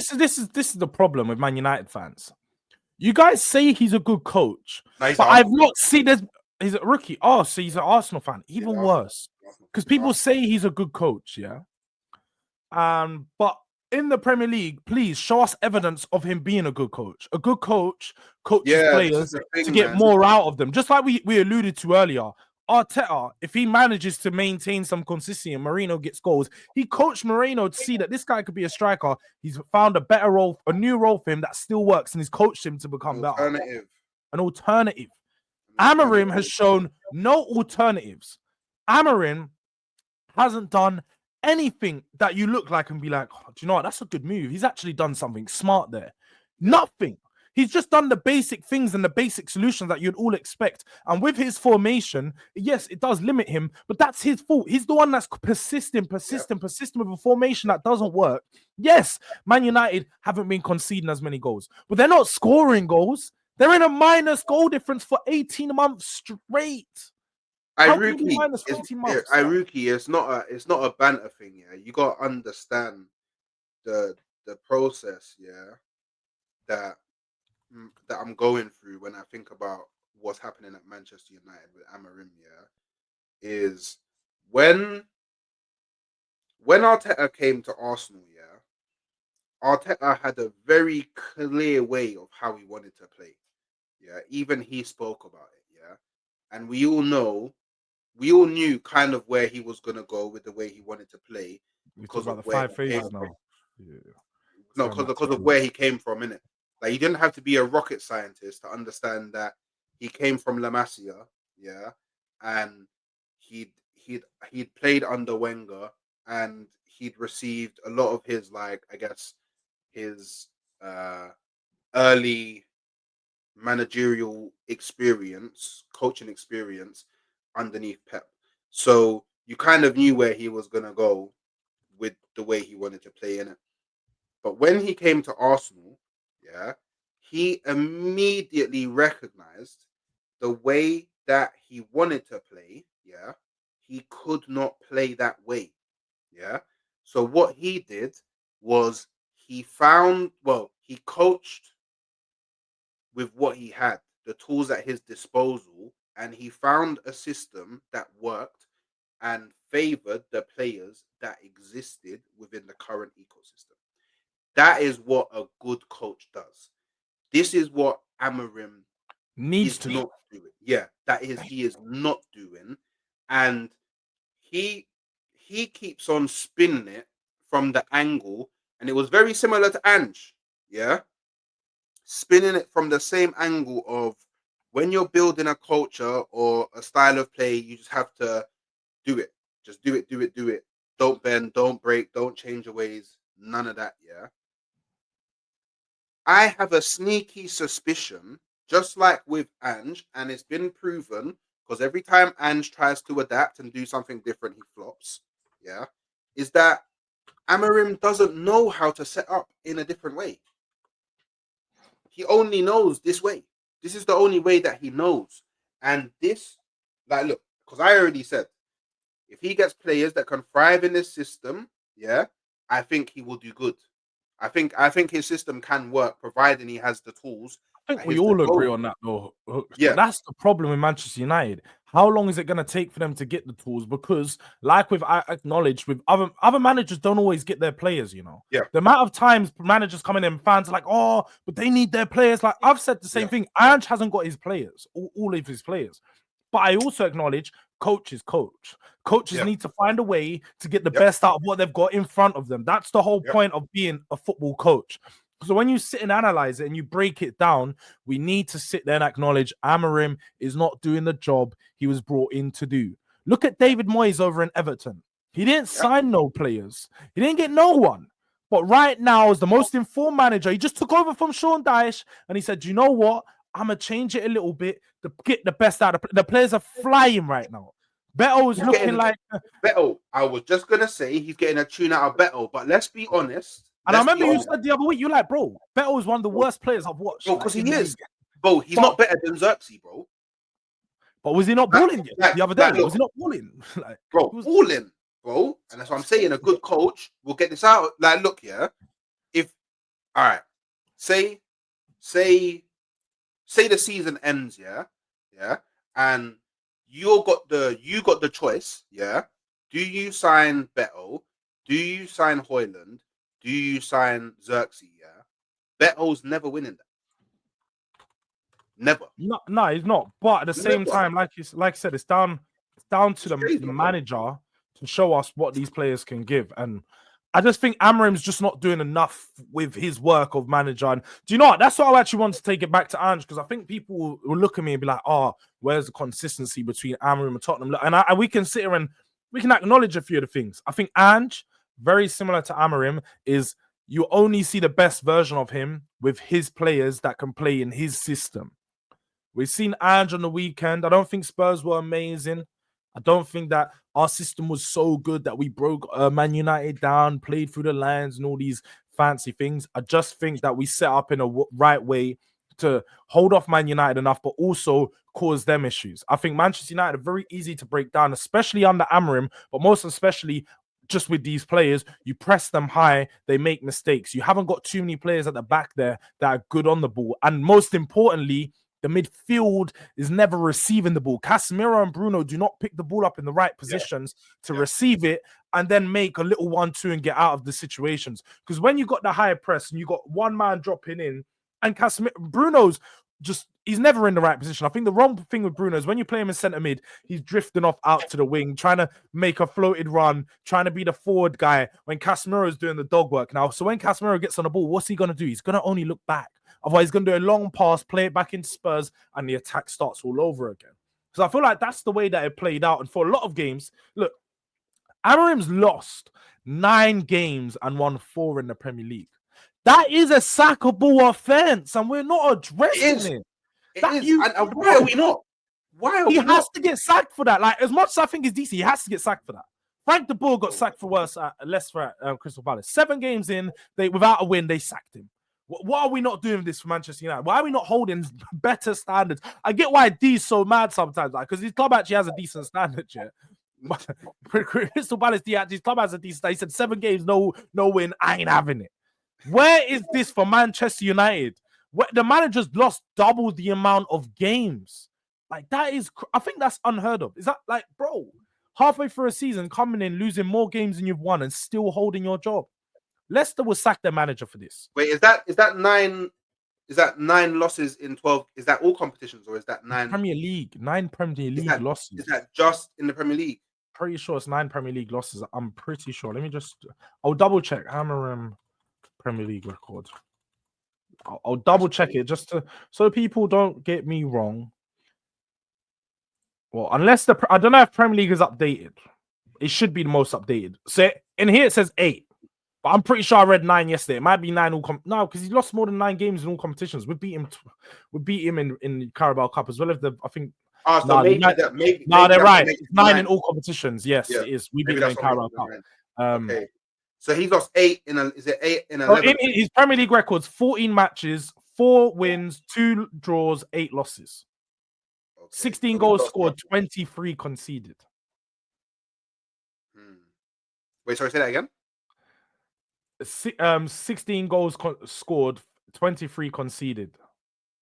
this is the problem with Man United fans. You guys say he's a good coach, No, but I've not seen this. He's a rookie. Oh, so he's an Arsenal fan. Even worse, because people say he's a good coach. Yeah. But in the Premier League, please show us evidence of him being a good coach. A good coach coaches players to get more out of them. Just like we alluded to earlier. Arteta, if he manages to maintain some consistency and Moreno gets goals, he coached Moreno to see that this guy could be a striker. He's found a better role, a new role for him that still works, and he's coached him to become better. An alternative. AMORIM has shown no alternatives. AMORIM hasn't done anything that you look like and be like, oh, do you know what? That's a good move. He's actually done something smart there. Nothing. He's just done the basic things and the basic solutions that you'd all expect. And with his formation, yes, it does limit him, but that's his fault. He's the one that's persistent with a formation that doesn't work. Yes, Man United haven't been conceding as many goals, but they're not scoring goals. They're in a minus goal difference for 18 months straight. Iruki, it's not a banter thing, yeah. You gotta understand the process, yeah, that I'm going through when I think about what's happening at Manchester United with AMORIM, yeah, is when Arteta came to Arsenal, yeah, Arteta had a very clear way of how he wanted to play. Yeah, even he spoke about it, yeah. And we all knew kind of where he was gonna go with the way he wanted to play because of where he came from. No, because of where he came from, innit? Like, you didn't have to be a rocket scientist to understand that he came from La Masia, yeah, and he'd played under Wenger, and he'd received a lot of his, like, I guess, his early managerial experience, coaching experience underneath Pep. So you kind of knew where he was gonna go with the way he wanted to play in it. But when he came to Arsenal, yeah, he immediately recognized the way that he wanted to play, yeah, he could not play that way, yeah. So what he did was he coached with what he had, the tools at his disposal, and he found a system that worked and favored the players that existed within the current ecosystem. That is what a good coach does. This is what AMORIM needs to not do. Yeah, he is not doing, and he keeps on spinning it from the angle, and it was very similar to Ange. Yeah, spinning it from the same angle of when you're building a culture or a style of play, you just have to do it. Just do it. Don't bend, don't break, don't change your ways. None of that, yeah. I have a sneaky suspicion, just like with Ange, and it's been proven, because every time Ange tries to adapt and do something different, he flops, yeah, is that AMORIM doesn't know how to set up in a different way. He only knows this way. This is the only way that he knows. And this, like, look, because I already said, if he gets players that can thrive in this system, yeah, I think he will do good. I think his system can work, providing he has the tools. I think we all agree on that, though. Yeah, but that's the problem with Manchester United. How long is it going to take for them to get the tools? Because, like I acknowledged, with other managers don't always get their players. You know, yeah. The amount of times managers come in and fans are like, "Oh, but they need their players." Like I've said the same thing. Ange hasn't got his players, all of his players. But I also acknowledge coach is coach. Coaches need to find a way to get the best out of what they've got in front of them. That's the whole point of being a football coach. So when you sit and analyze it and you break it down, we need to sit there and acknowledge AMORIM is not doing the job he was brought in to do. Look at David Moyes over in Everton. He didn't sign no players. He didn't get no one. But right now, as the most informed manager, he just took over from Sean Dyche and he said, you know what? I'm going to change it a little bit to get the best out of the players are flying right now. Beto is looking like... Beto, I was just going to say he's getting a tune out of Beto, but let's be honest. And I remember you said the other week, you're like, bro, Beto is one of the worst players I've watched. Bro, because he is. Bro, he's not better than Xerxes, bro. But was he not balling yet? The other day, was he not balling? Bro, balling, bro. And that's what I'm saying. A good coach will get this out. Like, look, yeah. all right, say the season ends, yeah, and you got the choice, yeah. Do you sign Beto? Do you sign Hoyland? Do you sign Xerxes? Yeah, Beto's never winning that. Never. No, he's not. But at the same Never. time, like I said, it's down to It's crazy, the bro. manager to show us what these players can give. And I just think Amorim's just not doing enough with his work of manager. And do you know what? That's what I actually want to take it back to Ange, because I think people will look at me and be like, "Oh, where's the consistency between Amorim and Tottenham?" And we can sit here and we can acknowledge a few of the things. I think Ange, very similar to Amorim, is you only see the best version of him with his players that can play in his system. We've seen Ange on the weekend. I don't think Spurs were amazing. I don't think that our system was so good that we broke Man United down, played through the lines and all these fancy things. I just think that we set up in a right way to hold off Man United enough, but also cause them issues. I think Manchester United are very easy to break down, especially under Amorim, but most especially just with these players. You press them high, they make mistakes. You haven't got too many players at the back there that are good on the ball. And most importantly, the midfield is never receiving the ball. Casemiro and Bruno do not pick the ball up in the right positions to receive it and then make a little 1-2 and get out of the situations. Because when you got the high press and you got one man dropping in, and Bruno's he's never in the right position. I think the wrong thing with Bruno is when you play him in centre mid, he's drifting off out to the wing, trying to make a floated run, trying to be the forward guy when Casemiro is doing the dog work now. So when Casemiro gets on the ball, what's he going to do? He's going to only look back. Otherwise, he's going to do a long pass, play it back into Spurs, and the attack starts all over again. So I feel like that's the way that it played out. And for a lot of games, look, Amorim's lost 9 games and won 4 in the Premier League. That is a sackable offense, and we're not addressing it. It is. And why are we not? Why are he we has not? to get sacked for that. Like, as much as I think he's decent, he has to get sacked for that. Frank de Boer got sacked for worse at Leicester at Crystal Palace. 7 games in, without a win, they sacked him. Why are we not doing this for Manchester United? Why are we not holding better standards? I get why D's so mad sometimes, like, because his club actually has a decent standard, yeah. Crystal Palace, his club has a decent standard. He said 7 games, no win. I ain't having it. Where is this for Manchester United? The manager's lost double the amount of games. Like, that is, I think that's unheard of. Is that like, bro, halfway through a season, coming in, losing more games than you've won and still holding your job? Leicester will sack their manager for this. Wait, is that 9? Is that 9 losses in 12? Is that all competitions, or is that 9 Premier League? 9 Premier League losses. Is that just in the Premier League? Pretty sure it's 9 Premier League losses. I'm pretty sure. Let me just. I'll double check. AMORIM Premier League record. I'll double check it just so people don't get me wrong. Well, unless I don't know if Premier League is updated. It should be the most updated. So in here it says 8, but I'm pretty sure I read 9 yesterday. It might be 9 all. No, because he lost more than 9 games in all competitions. We beat him in Carabao Cup as well as I think. Oh, so maybe they're right. It's 9 in all competitions. Yes, it is. We beat him in Carabao Cup. Okay. So he's lost 8 in is it 8 in 11? In his Premier League records, 14 matches, 4 wins, 2 draws, 8 losses. Okay. 16 goals scored, 23 conceded. Wait, sorry, say that again. 16 goals scored, 23 conceded,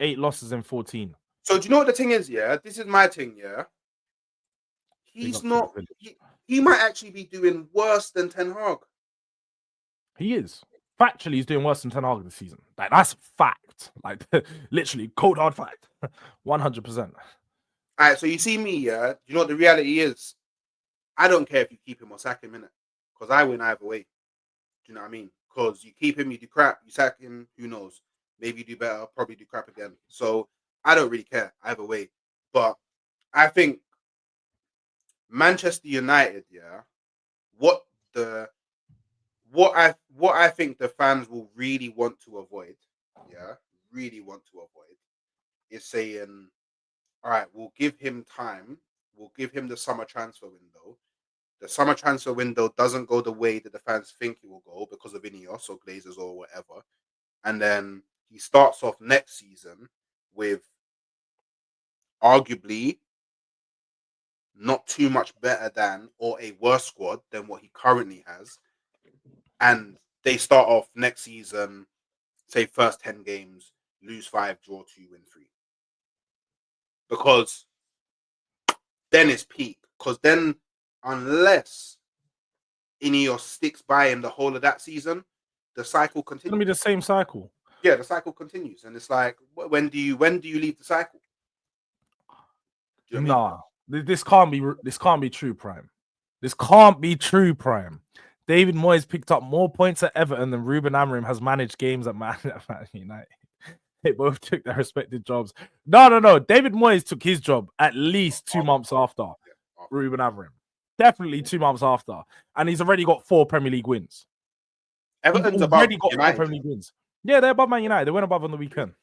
8 losses and 14. So do you know what the thing is? Yeah, this is my thing. Yeah, he's not. He might actually be doing worse than Ten Hag. He is. Factually, he's doing worse than Ten Hag this season. Like, that's fact. Like, literally, cold hard fact. 100%. All right, so you see me, yeah? You know what the reality is? I don't care if you keep him or sack him, innit? Because I win either way. Do you know what I mean? Because you keep him, you do crap. You sack him, who knows? Maybe you do better, probably do crap again. So I don't really care either way. But I think Manchester United, yeah, what I think the fans will really want to avoid, is saying, all right, we'll give him time. We'll give him the summer transfer window. The summer transfer window doesn't go the way that the fans think it will go because of Ineos or Glazers or whatever. And then he starts off next season with arguably not too much better than or a worse squad than what he currently has. And they start off next season say first 10 games, lose 5, draw 2, win 3. Because then it's peak. Because then, unless Ineos sticks by him the whole of that season, the cycle It's continues. gonna be the same cycle. Yeah, the cycle continues, and it's like, when do you leave the cycle? Do you know what I mean? This can't be true, Prime. This can't be true, Prime. David Moyes picked up more points at Everton than Ruben Amorim has managed games at Man United. They both took their respective jobs. No. David Moyes took his job at least 2 months after Ruben Amorim. Definitely 2 months after, and he's already got 4 Premier League wins. Everton's He's above already got United. 4 Premier League wins. Yeah, they're above Man United. They went above on the weekend.